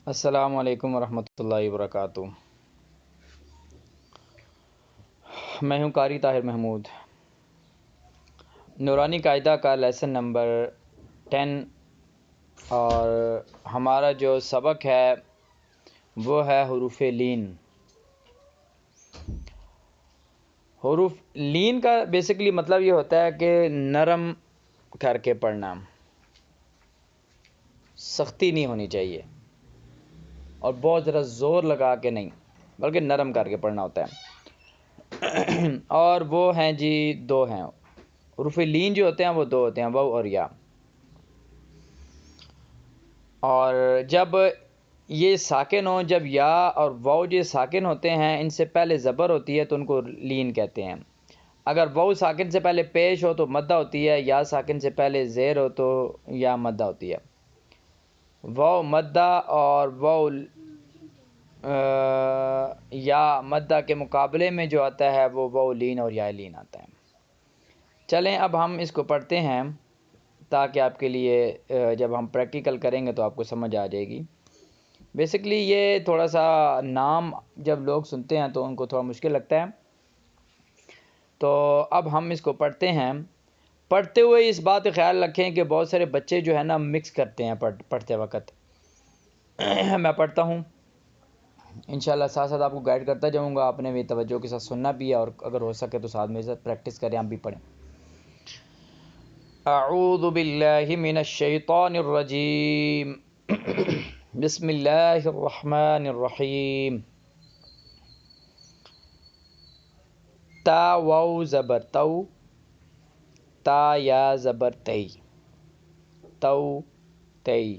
السلام علیکم ورحمۃ اللہ وبرکاتہ۔ میں ہوں قاری طاہر محمود۔ نورانی قاعدہ کا لیسن نمبر 10 اور ہمارا جو سبق ہے وہ ہے حروف لین۔ حروف لین کا بیسکلی مطلب یہ ہوتا ہے کہ نرم کر کے پڑھنا، سختی نہیں ہونی چاہیے اور بہت ذرا زور لگا کے نہیں، بلکہ نرم کر کے پڑھنا ہوتا ہے۔ اور وہ ہیں جی دو ہیں حروف لین جو ہوتے ہیں، وہ دو ہوتے ہیں، واو اور یا۔ اور جب یہ ساکن ہوں، جب یا اور واو جو ساکن ہوتے ہیں ان سے پہلے زبر ہوتی ہے تو ان کو لین کہتے ہیں۔ اگر واو ساکن سے پہلے پیش ہو تو مدہ ہوتی ہے، یا ساکن سے پہلے زیر ہو تو یا مدہ ہوتی ہے۔ واو مدہ اور واو یا مدہ کے مقابلے میں جو آتا ہے وہ واو لین اور یا لین آتا ہے۔ چلیں اب ہم اس کو پڑھتے ہیں تاکہ آپ کے لیے جب ہم پریکٹیکل کریں گے تو آپ کو سمجھ آ جائے گی۔ بیسکلی یہ تھوڑا سا نام جب لوگ سنتے ہیں تو ان کو تھوڑا مشکل لگتا ہے، تو اب ہم اس کو پڑھتے ہیں۔ پڑھتے ہوئے اس بات کا خیال رکھیں کہ بہت سارے بچے جو ہے نا مکس کرتے ہیں پڑھتے وقت۔ میں پڑھتا ہوں، انشاءاللہ ساتھ ساتھ آپ کو گائیڈ کرتا جاؤں گا، آپ نے بھی توجہ کے ساتھ سننا بھی ہے اور اگر ہو سکے تو ساتھ میرے ساتھ پریکٹس کریں، آپ بھی پڑھیں۔ اعوذ باللہ من الشیطان الرجیم، بسم اللہ الرحمن الرحیم۔ تا واو زبر تو، تا یا زبر تی، تو تی۔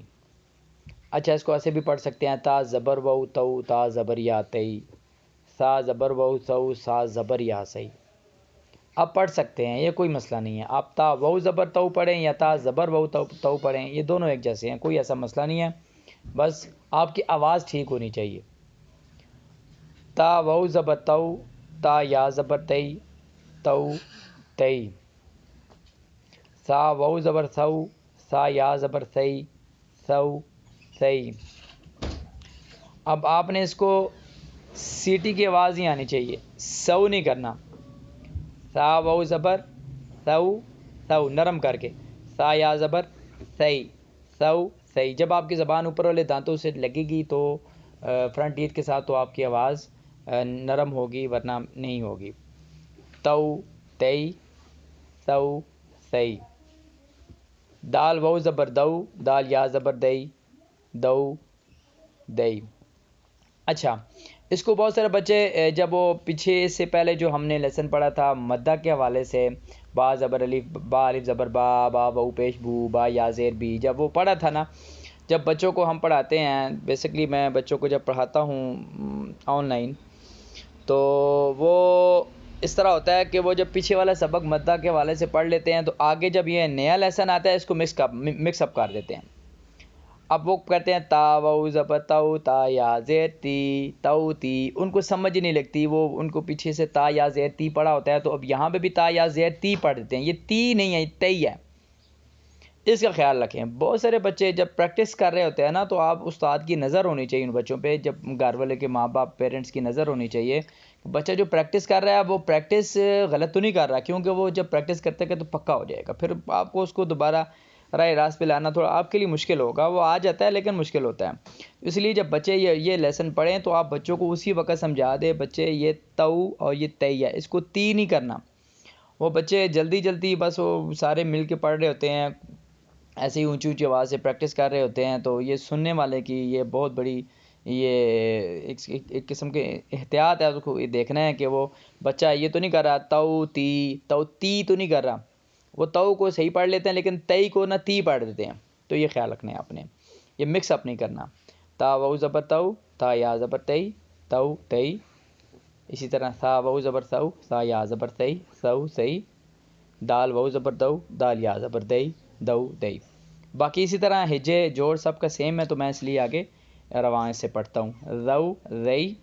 اچھا اس کو ایسے بھی پڑھ سکتے ہیں، تا زبر واو تو، تا زبر یا تی، سا زبر واو تو، سا زبر یا سی۔ آپ پڑھ سکتے ہیں، یہ کوئی مسئلہ نہیں ہے۔ آپ تا واو زبر تو پڑھیں یا تا زبر واو تو پڑھیں، یہ دونوں ایک جیسے ہیں، کوئی ایسا مسئلہ نہیں ہے، بس آپ کی آواز ٹھیک ہونی چاہیے۔ تا واو زبر تو، تا یا زبر تی، تو تی۔ سا واو زبر سو، سا یا زبر سی، سو سی۔ اب آپ نے اس کو سیٹی کی آواز نہیں آنی چاہیے، سو نہیں کرنا۔ سا واو زبر سو، سو نرم کر کے، سا یا زبر سی، سو سی۔ جب آپ کی زبان اوپر والے دانتوں سے لگے گی تو فرنٹ ٹیتھ کے ساتھ تو آپ کی آواز نرم ہوگی ورنہ نہیں ہوگی۔ تو تی، سو سی۔ دال واو زبر دو، دال یا زبر دئی، دو دئی۔ اچھا اس کو بہت سارے بچے جب وہ پیچھے سے پہلے جو ہم نے لیسن پڑھا تھا مدہ کے حوالے سے، با زبر الف، با الف زبر با، با واو پیش بو، با یا زیر بی، جب وہ پڑھا تھا نا، جب بچوں کو ہم پڑھاتے ہیں، بیسکلی میں بچوں کو جب پڑھاتا ہوں آن لائن، تو وہ اس طرح ہوتا ہے کہ وہ جب پیچھے والا سبق مدہ کے حوالے سے پڑھ لیتے ہیں تو آگے جب یہ نیا لیسن آتا ہے اس کو مکس اپ کر دیتے ہیں۔ اب وہ کہتے ہیں تا واو زبر تو، تا یا زیر تی، تو تی، ان کو سمجھ نہیں لگتی، وہ ان کو پیچھے سے تا یا زیر تی پڑھا ہوتا ہے تو اب یہاں پہ بھی تا یا زیر تی پڑھ دیتے ہیں، یہ تی نہیں ہے، یہ تی ہے، اس کا خیال رکھیں۔ بہت سارے بچے جب پریکٹس کر رہے ہوتے ہیں نا تو آپ استاد کی نظر ہونی چاہیے ان بچوں پہ، جب گھر والے کے ماں باپ پیرنٹس کی نظر ہونی چاہیے، بچہ جو پریکٹس کر رہا ہے وہ پریکٹس غلط تو نہیں کر رہا، کیونکہ وہ جب پریکٹس کرتے گا تو پکا ہو جائے گا، پھر آپ کو اس کو دوبارہ راہ راست پہ لانا تھوڑا آپ کے لیے مشکل ہوگا، وہ آ جاتا ہے لیکن مشکل ہوتا ہے۔ اس لیے جب بچے یہ لیسن پڑھیں تو آپ بچوں کو اسی وقت سمجھا دیں، بچے یہ تو اور یہ تی ہے، اس کو تی نہیں کرنا۔ وہ بچے جلدی جلدی بس وہ سارے مل کے پڑھ رہے ہوتے ہیں، ایسے ہی اونچی اونچی آواز سے پریکٹس کر رہے ہوتے ہیں، تو یہ سننے والے کی یہ بہت بڑی یہ ایک قسم کے احتیاط ہے، اس کو یہ دیکھنا ہے کہ وہ بچہ یہ تو نہیں کر رہا تو تی تو نہیں کر رہا، وہ تو کو صحیح پڑھ لیتے ہیں لیکن تی کو نہ تی پڑھ دیتے ہیں، تو یہ خیال رکھنا ہے آپ نے، یہ مکس اپ نہیں کرنا۔ تا واو زبر تو، تا یا زبر تی، تو تی۔ اسی طرح سا واو زبر سو، سا یا زبر سی، سو سی۔ دال واو زبر دو، دال یا زبر دئی، دو دئی۔ باقی اسی طرح ہجے جوڑ سب کا سیم ہے تو میں اس لیے آگے رواں سے پڑھتا ہوں۔ رو رئی،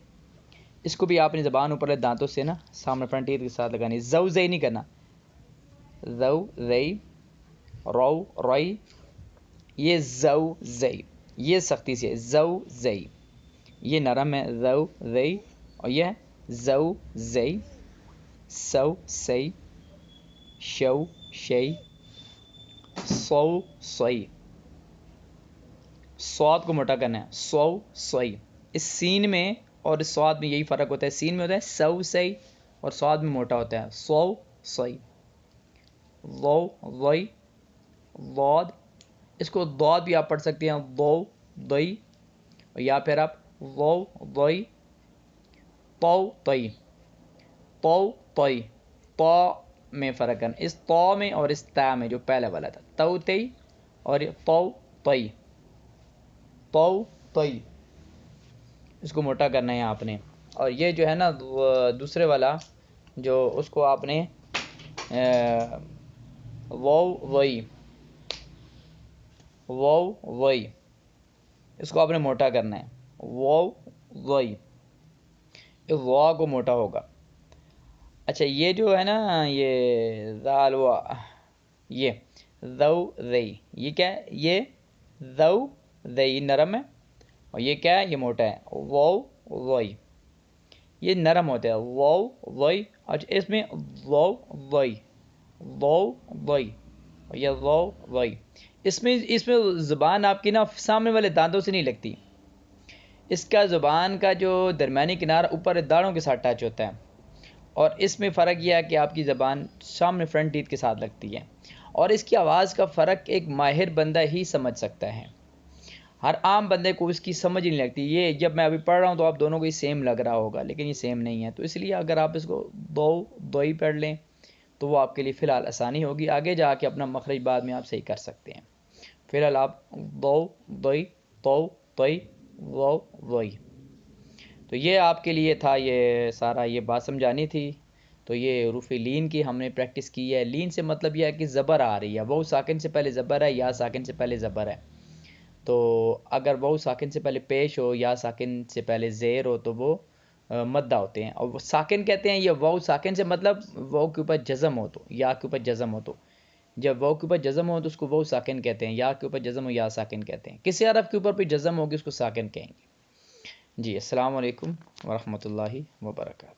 اس کو بھی آپ نے زبان اوپر دانتوں سے نا سامنے فرنٹ ٹیتھ کے ساتھ لگانی، زو زئی نہیں کرنا، رو رئی، رو روئی، یہ زو زئی۔ یہ سختی سے زو زئی، یہ نرم ہے زو زئی، اور یہ زو زئی، سو سئی، شو شئی، سو سوئی. سواد کو موٹا کرنا ہے، سو سوئی. اس سین میں اور اس سواد میں یہی فرق ہوتا ہے، سین میں ہوتا ہے سو سئی اور سواد میں موٹا ہوتا ہے سو سوئی. وو وئی، واد، اس کو دود بھی آپ پڑھ سکتے ہیں وو دئی، یا پھر آپ وو وئی، تو تئی، تو تئی. تو میں فرق ہے اس تو میں اور اس تا میں جو پہلے والا تھا، تو تئی اور تو تئی، تو تئی. اس کو موٹا کرنا ہے آپ نے. اور یہ جو ہے نا دوسرے والا جو اس کو آپ نے وو وئی، وو وئی، اس کو آپ نے موٹا کرنا ہے وو وئی، وا کو موٹا ہوگا. اچھا یہ جو ہے نا یہ ذال وا، یہ ذو ذی، یہ کیا ہے؟ یہ ذو ذی نرم ہے اور یہ کیا ہے؟ یہ موٹا ہے وو وئی. یہ نرم ہوتا ہے وو وئی. اچھا اس میں وو وئی، وو وئی، اور یہ وو وئی. اس میں زبان آپ کی نا سامنے والے دانتوں سے نہیں لگتی، اس کا زبان کا جو درمیانی کنارہ اوپر داڑھوں کے ساتھ ٹچ ہوتا ہے. اور اس میں فرق یہ ہے کہ آپ کی زبان سامنے فرنٹ ٹیتھ کے ساتھ لگتی ہے. اور اس کی آواز کا فرق ایک ماہر بندہ ہی سمجھ سکتا ہے، ہر عام بندے کو اس کی سمجھ نہیں لگتی. یہ جب میں ابھی پڑھ رہا ہوں تو آپ دونوں کو یہ سیم لگ رہا ہوگا، لیکن یہ سیم نہیں ہے. تو اس لیے اگر آپ اس کو دو ہی پڑھ لیں تو وہ آپ کے لیے فی الحال آسانی ہوگی، آگے جا کے اپنا مخرج بعد میں آپ صحیح کر سکتے ہیں. فی الحال آپ دو دوئی تو توئی وہ وئی. تو یہ آپ کے لیے تھا، یہ سارا یہ بات سمجھانی تھی. تو یہ حروف لین کی ہم نے پریکٹس کی ہے. لین سے مطلب یہ ہے کہ زبر آ رہی ہے، وہ ساکن سے پہلے زبر ہے، یا ساکن سے پہلے زبر ہے. تو اگر وہ ساکن سے پہلے پیش ہو یا ساکن سے پہلے زیر ہو تو وہ مدہ ہوتے ہیں. اور وہ ساکن کہتے ہیں، یہ واو ساکن سے مطلب واو کے اوپر جزم ہو تو، یا کے اوپر جزم ہو تو. جب واو کے اوپر جزم ہو تو اس کو واو ساکن کہتے ہیں، یا کے اوپر جزم ہو یا ساکن کہتے ہیں. کسی حرف کے اوپر بھی جزم ہوگی اس کو ساکن کہیں گے. جی السلام علیکم ورحمۃ اللہ وبرکاتہ.